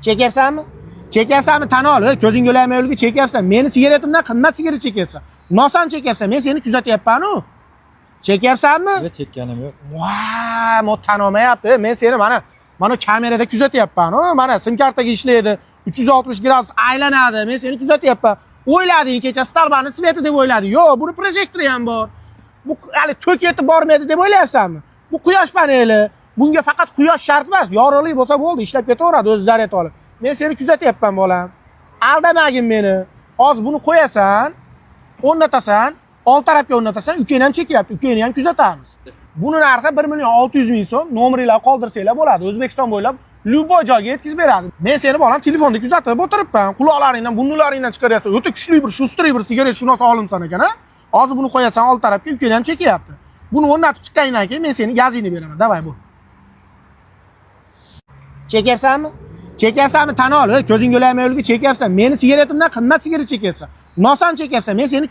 Chekyapsanmi? Chekyapsanmi? Tan ol, ko'zing yo'lamay o'lgi chekyapsan. Meni sigaretimdan qimmat sigaret chekyapsan. Nosan chekyapsan. Men seni kuzatyapman-ku. Chekyapsanmi? Yo'q, chekkanim yo'q. Voy, mo tan olmayapti. Men seni mana kamerada kuzatyapman-ku. Mana sim kartaga ishlaydi. 360 gradus aylanadi. Men seni kuzatyapman. O'ylading kecha Starbanning sveti deb o'ylading. Yo'q, buni projektori ham bor. Bu hali tok yetib bormaydi deb o'ylayapsanmi? Bu quyosh paneli. Bunga faqat quyosh shart emas. Yorug'lik bo'lsa bo'ldi, ishlab ketaveradi o'z zaryad olib. Men seni kuzatyapman bolam. Aldamagin meni. Hozir buni qo'yasan, o'rnatasan, old tarafga o'rnatasan, ukangni ham chekyapti, ukangni ham kuzatamiz. Buni narxi 1.600.000 so'm. Nomeringlarni qoldirsanglar bo'ladi. O'zbekiston bo'ylab любой joyga yetkazib beradi. Men seni bolam telefonda kuzatib o'tiribman. Quloqlaringdan, burnularingdan chiqaryapsan. O'ta kuchli bir shustri bir sigaret shunosi olimsan ekan, ha? Hozir buni qo'yasan old tarafga, ukangni ham chekyapti. Buni o'rnatib chiqqandan keyin men seni gazingni beraman. Davay bu. Chekyapsanmi? Chekyapsanmi? Tan ol, ko'zing yo'lamay o'lgi chekyapsan. Meni sigaretimdan qimmat sigaret chekyapsan. Nosan chekyapsan. Men seni